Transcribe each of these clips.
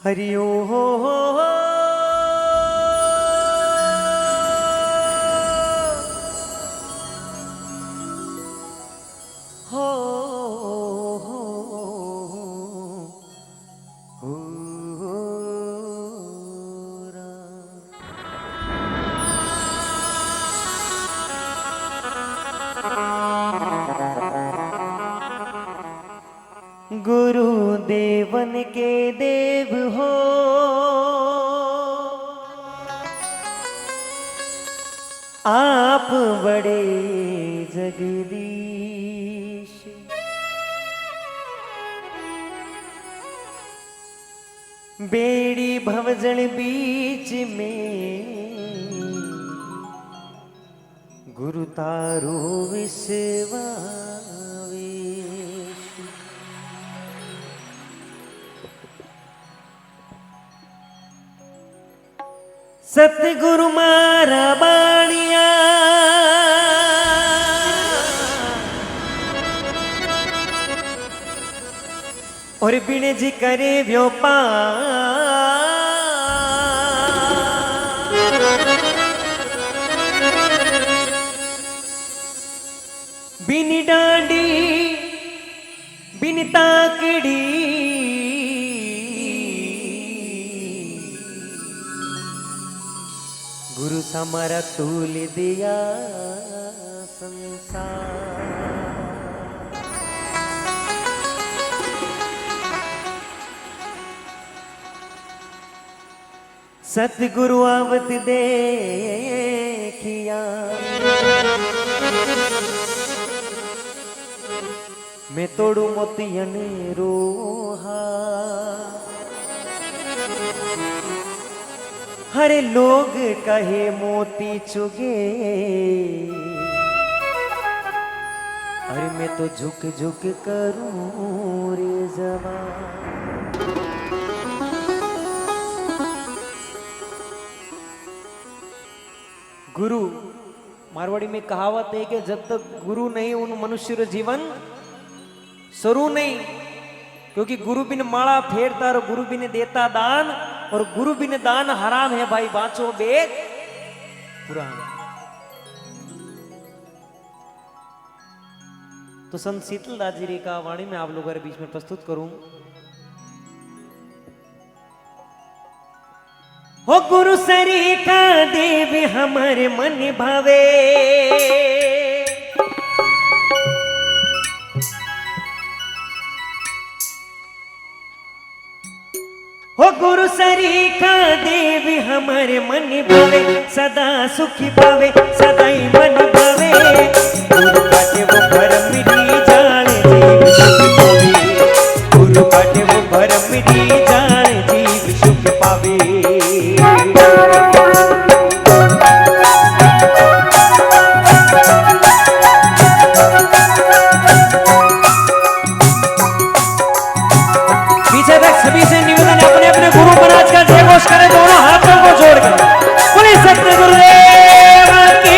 हरि ओम गुरु देवन के देव हो, आप बड़े जगदीश। बेड़ी भवजन बीच में गुरु तारो विश्वावेश। सतगुरु मारा बाणिया और बिन जी करे व्योपार। बिन डांडी बिन ताकड़ी गुरु समारा तूल दिया संसार। सतगुरु आवत देखिया मैं तोड़ू मोतियन रोहा। हरे लोग कहे मोती चुगे, अरे मैं तो झुक झुक करूं रे जवान। गुरु मारवाड़ी में कहावत है कि जब तक गुरु नहीं उन मनुष्य रो जीवन शुरू नहीं, क्योंकि गुरु बिन माला फेरता और गुरु बिन देता दान, और गुरु बिन दान हराम है भाई, बाँचो वेद पुराण। तो संत शीतलदास जी का वाणी में आप लोगों के बीच में प्रस्तुत करूं। हो गुरु सरी का देव हमारे मन भावे, हो गुरु सरी का देव हमारे मन भावे, सदा सुखी पावे सदा ही मन भावे। गुरु काटे वो भरम मिटी जान जीव सुख पावे, गुरु काटे वो भरम मिटी जान जीव सुख पावे। पीछे तक सभी से निवेदन अपने अपने गुरु महाराज का जय घोष करें, दोनों हाथों को जोड़कर। बोले सत्य गुरुदेव की।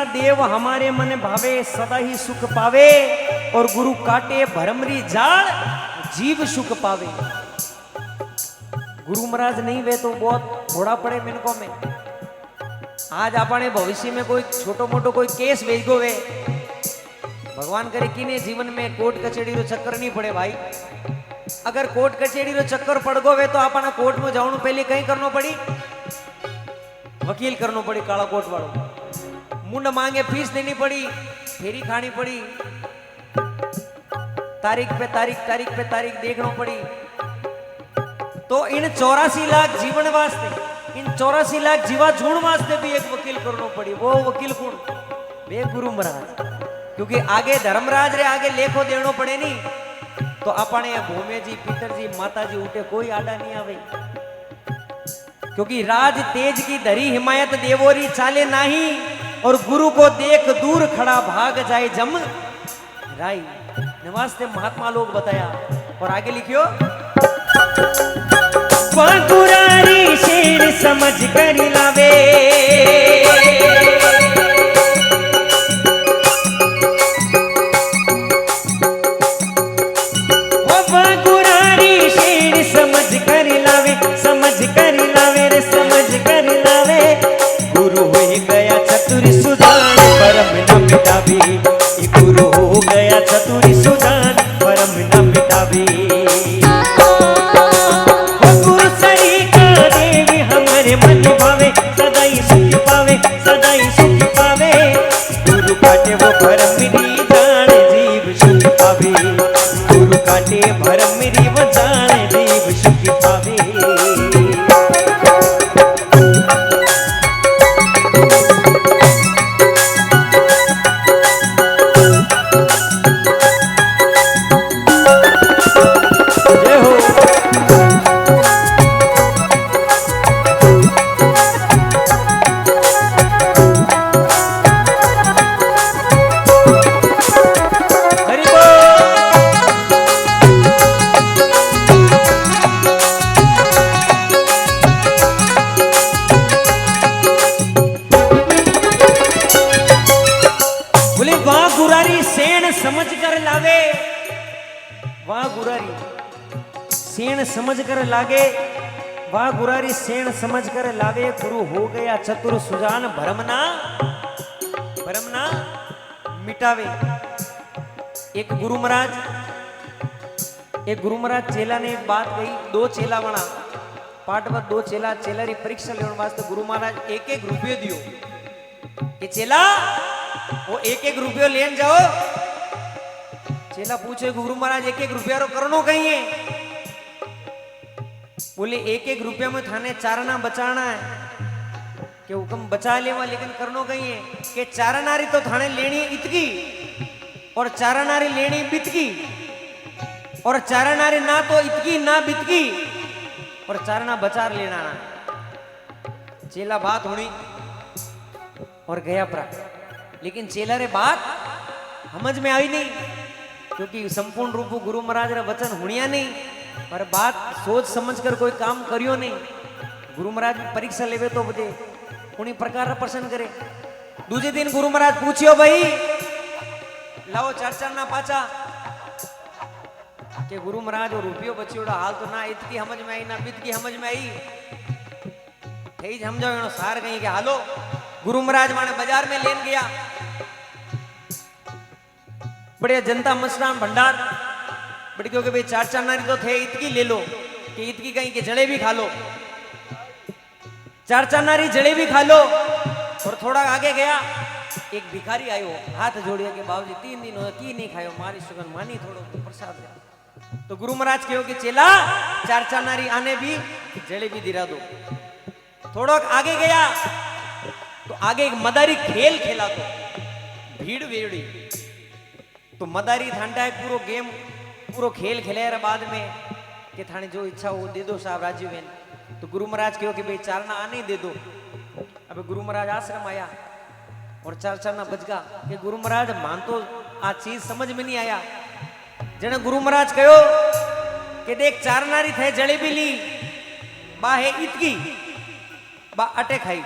देव हमारे मन भावे सदा ही सुख पावे, और गुरु काटे भरमरी जाल जीव सुख पावे। गुरु महाराज नहीं वे तो बहुत थोड़ा पड़े मिनको में। आज आपने भविष्य में कोई छोटो मोटो कोई केस भेजो वे, भगवान करे कि ने जीवन में कोर्ट कचेड़ी रो चक्कर नहीं पड़े भाई। अगर कोर्ट कचेड़ी रो चक्कर पड़ गो वे तो आपने कोर्ट में जाऊं पहले कहीं करनो पड़ी, वकील करनो पड़ी, काला कोट वालों मुंड मांगे फीस देनी पड़ी, फेरी खानी पड़ी, तारीख पे तारीख देखना पड़ी। तो इन 84 लाख जीवन वास्ते, इन 84 लाख जीवा झूण वास्ते भी एक वकील करना पड़ी। वो वकील कौन? वे गुरु महाराज। क्योंकि आगे धर्मराज रे आगे लेखो देनो पड़े नहीं, तो अपने भूमे जी पितर जी माता जी उठे कोई आड़ा नहीं आवे। क्योंकि राज तेज की धरी हिमायत देवोरी चाले नाही, और गुरु को देख दूर खड़ा भाग जाए जम राई। नवास्ते महात्मा लोग बताया। और आगे लिखियो, गुरारी शेर समझ कर लावे, गुरारी शेर समझ कर लावे, समझ कर लावे रे समझ कर लावे। गुरु हो गया चतुर सुजान परम न मिटावे, गुरु हो गया चतुर सुजान परम न मिटावे। गुरु सरी का देवी हमारे मन भावे, सदाई सुख पावे, सदाई सुख पावे। गुरु काटे वो भरम मेरी जान जीव सुख पावे, गुरु काटे भरम मेरी वो जान जीव सुख पावे। समझ कर लावे, वाह गुरारी सेण समझ कर लागे, वाह गुरारी सेण समझ कर लावे। गुरु हो गया चतुर सुजान भरमना मिटावे। एक गुरु महाराज चेला ने एक बात कही, दो चेला बना पाठ पर दो चेला री परीक्षा लेने वास्ते गुरु महाराज एक एक रुपये दियो कि चेला वो एक एक रुपयो लेन जाओ। चेला पूछे गुरु महाराज एक एक रुपया रो करनो कहीं है? बोले एक एक रुपया में थाने चारना बचाना है कि हुक्म बचा लेवा, लेकिन करनो कहीं है कि चारनारी तो थाने लेनी इतकी और चारनारी लेनी बितकी, और चारनारी ना तो इतकी ना बितकी और चारना बचार लेना। चेला बात होनी और गया प्रा, लेकिन चेला रे बात समझ में आई नहीं, क्योंकि संपूर्ण रूप गुरु महाराज रा वचन हुनिया नहीं, पर बात सोच समझ कर कोई काम करियो नहीं। गुरु महाराज परीक्षा लेवे तो बजे उन्हीं प्रकार प्रश्न करे। दूसरे दिन गुरु महाराज पूछियो भाई लाओ चार ना पाचा के गुरु महाराज और रुपयो बचियोड़ा हाल तो ना इतकी समझ में आई ना बितकी समझ में आई, थई समझाओ सार कहीं के हालो। गुरु महाराज माने बाजार में लेन गया, बड़े जनता मसराम भंडार बड़ी क्योंकि भाई चार नारी तो थे, इतकी ले लो कि इतकी कहीं के जलेबी खा लो, चार नारी जलेबी खा लो। और थोड़ा आगे गया, एक भिखारी आयो हाथ जोड़िया के बाबूजी 3 दिन हो की नहीं खायो, मारी सुगन मानी थोड़ो प्रसाद दे। तो गुरु महाराज कहो कि चेला चार नारी आने भी जलेबी दिला दो। थोड़ा आगे गया तो आगे एक मदारी खेल खेला, तो भीड़ वेड़ी तो मदारी थांडा है पूरो गेम पूरो खेल खेले बाद में कि थाने जो इच्छा हो दे दो साहब राजीव बेन। तो गुरु महाराज कहो कि भाई चारना आने दे दो। अब गुरु महाराज आश्रम आया और चारना बच गया कि गुरु महाराज मान तो आ चीज समझ में नहीं आया। जने गुरु महाराज कहो कि देख चार नारी थे जलेबी ली बा है इतकी बा अटे खाई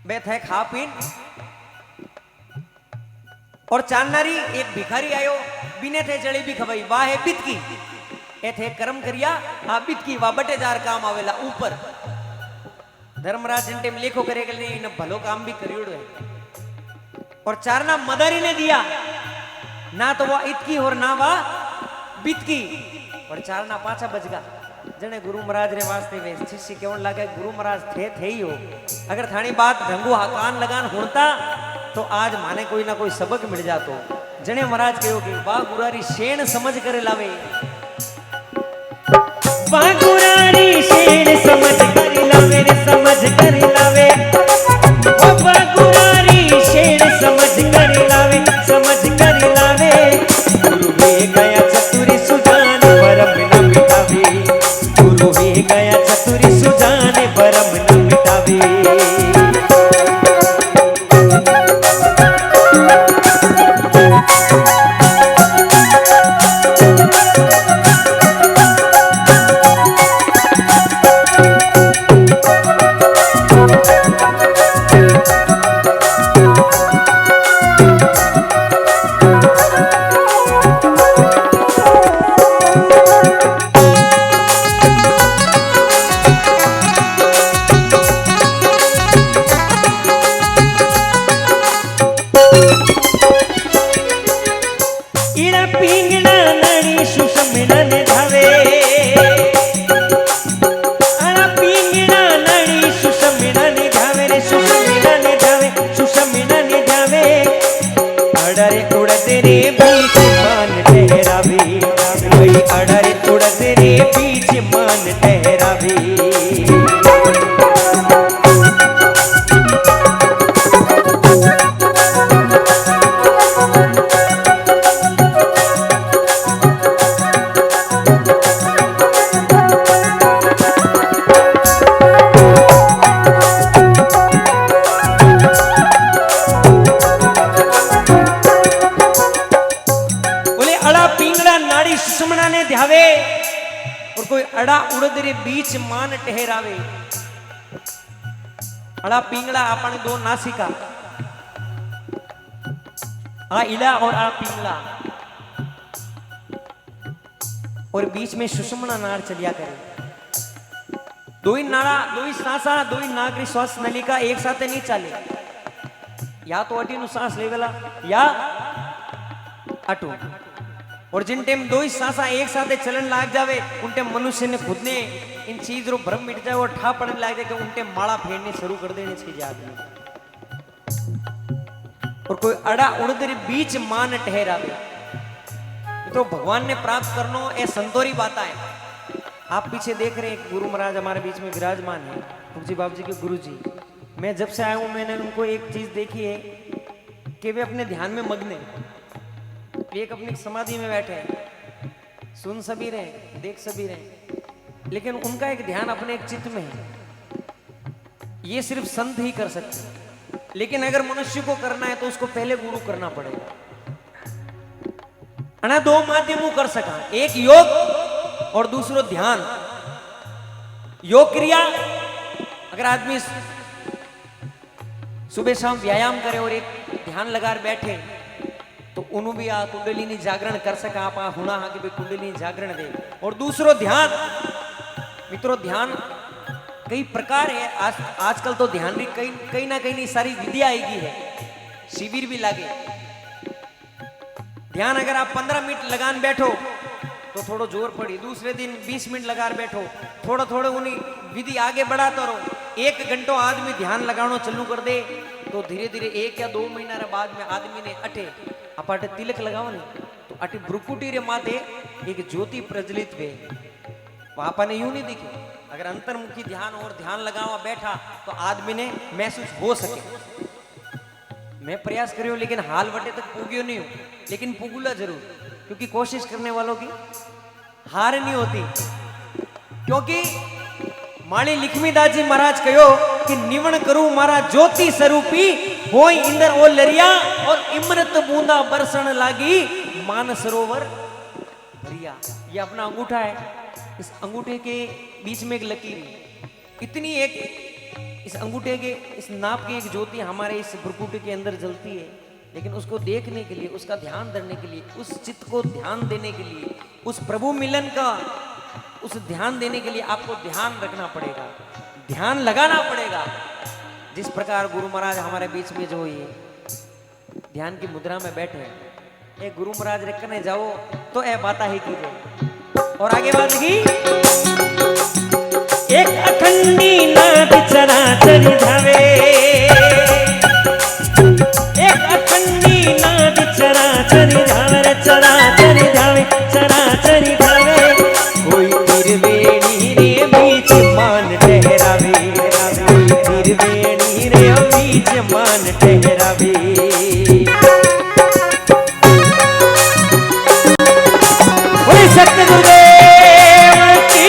बे थे खा पीन, और चार नारी एक भिखारी आयो बिने थे जलेबी खवाई वाह है बितकी ए थे कर्म करिया आ बितकी वा बटे जार काम आवेला ऊपर। धर्मराज इन टाइम लेखो करे के लिए इन भलो काम भी करियोड़ो है। और चारना मदारी ने दिया ना तो वह इतकी और ना वह बितकी, और चारना पाछा बच गया। जने गुरु महाराज रे वास्ते वे शिष्य केवन लागे गुरु महाराज थे ही हो, अगर थानी बात ढंगू कान लगान हुणता तो आज माने कोई ना कोई सबक मिल जातो। जने महाराज कहो कि वाह गुरारी शेण समझ करे लावे, वाह गुरारी शेण समझ करे लावे रे समझ करे लावे, वाह गुरारी शेण समझ करे लावे समझ करे लावे। गुरु वे गया चतुरी सुजान परम न मिटावे, गुरु वे गया चतुरी सुजान ठहरावे। ध्यावे और कोई अड़ा उड़दरे बीच मान ठहरावे। अड़ा पिंगला अपन दो नासिका, आ इला और आ पिंगला, और बीच में सुषुम्ना नाड़ चलिया करे। दो ही नाड़ा, दो ही सांसा, दो ही नागरी श्वास नलिका एक साथ नहीं चले। या तो अटी नु सांस लेवेला या अटू। और जिन टाइम दो ही सांसा एक साथ चलन लाग जावे उन टाइम मनुष्य ने खुद ने इन चीज रो भ्रम मिट जाए और ठा पड़ने लाग जाए कि उन टाइम माला फेरने शुरू कर देने चाहिए आदमी। और कोई अड़ा उड़दरे बीच मान ठहरावे। तो भगवान ने प्राप्त करनो ए संतोरी बात है। आप पीछे देख रहे हैं गुरु महाराज हमारे बीच में विराजमान है, फुकजी बाबू जी के गुरु जी। मैं जब से आया हूं मैंने उनको एक चीज देखी है कि वे अपने ध्यान में मग्न है। एक अपनी समाधि में बैठे हैं, सुन सभी रहे, देख सभी रहे, लेकिन उनका एक ध्यान अपने एक चित्त में है। ये सिर्फ संत ही कर सकते, लेकिन अगर मनुष्य को करना है तो उसको पहले गुरु करना पड़ेगा। अना दो माध्यमों कर सका, एक योग और दूसरो ध्यान। योग क्रिया अगर आदमी सुबह शाम व्यायाम करे और एक ध्यान लगा बैठे तो उन्हों भी आ कुंडलिनी जागरण कर सका। आप हुना हा कि भाई कुंडलिनी जागरण दे। और दूसरो ध्यान, मित्रों ध्यान कई प्रकार है। आजकल तो ध्यान भी कई ना कहीं सारी विधियां आएगी है, शिविर भी लागे। ध्यान अगर आप 15 मिनट लगान बैठो तो थोड़ा जोर पड़ी, दूसरे दिन 20 मिनट लगा बैठो, थोड़ा थोड़ा उन्हीं विधि आगे बढ़ाता रहो। 1 घंटो आदमी ध्यान लगाना चालू कर दे तो धीरे धीरे 1 या 2 महीना बाद में आदमी ने अटे अपाटे तिलक लगाओ नहीं तो अटे ब्रुकुटी रे माते एक ज्योति प्रज्वलित वे। वहां ने यूं नहीं दिखे। अगर अंतर्मुखी ध्यान और ध्यान लगावा बैठा तो आदमी ने महसूस हो सके। मैं प्रयास करियो लेकिन हाल वटे तक पूगियो नहीं हूं, लेकिन पुगुला जरूर, क्योंकि कोशिश करने वालों की हार नहीं होती। क्योंकि माली लिखमीदास जी महाराज कहो कि निवण करूं मारा ज्योति स्वरूपी होई इंदर ओ लरिया और इमृत बूंदा बरसण लागी मान सरोवर भरिया। ये अपना अंगूठा है, इस अंगूठे के बीच में एक लकीर, इतनी एक इस अंगूठे के इस नाप की एक ज्योति हमारे इस भ्रुकुटी के अंदर जलती है। लेकिन उसको देखने के लिए, उसका ध्यान धरने के लिए, उस चित्त को ध्यान देने के लिए, उस प्रभु मिलन का उस ध्यान देने के लिए आपको ध्यान रखना पड़ेगा, ध्यान लगाना पड़ेगा। जिस प्रकार गुरु महाराज हमारे बीच में जो ये ध्यान की मुद्रा में बैठे हैं, ये गुरु महाराज रखने जाओ तो ये बात ही कीजिए। और आगे बात की एक अखंडी नाद चराचर धावे, एक अखंडी नाद चराचर धावे, चराचर धावे, चराचर धावे। कोई तिरवेणी रे बीच मान ठहरावे, कोई तिरवेणी रे बीच मान ठहरावे। बोले सत्य गुरुदेव की।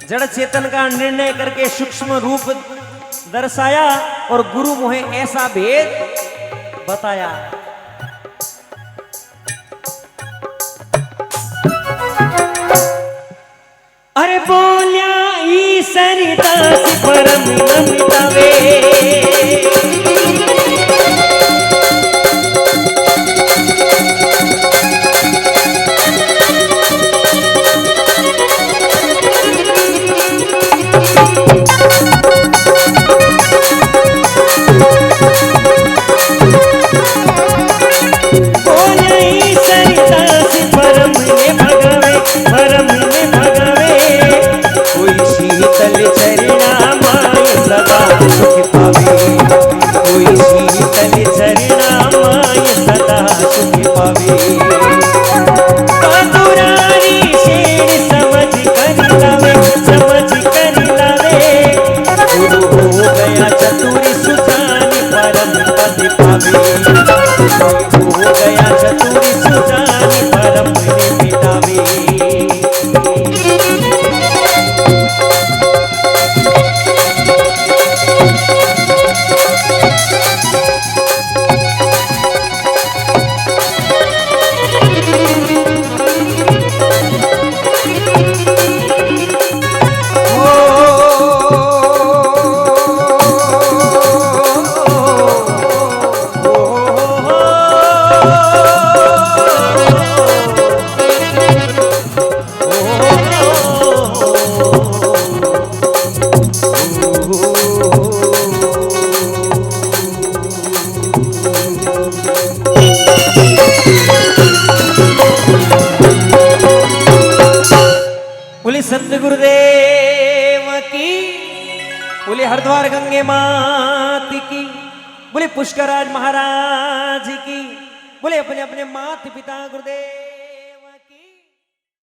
जड़ चेतन का निर्णय करके सूक्ष्म रूप दर्शाया और गुरु मोहे ऐसा भेद बताया। अरे बोलिया ईश्वर दास परम नमितावे, की, बोले हरिद्वार गंगे मात की, बोले पुष्कराज महाराज की, बोले अपने अपने माता पिता गुरुदेव।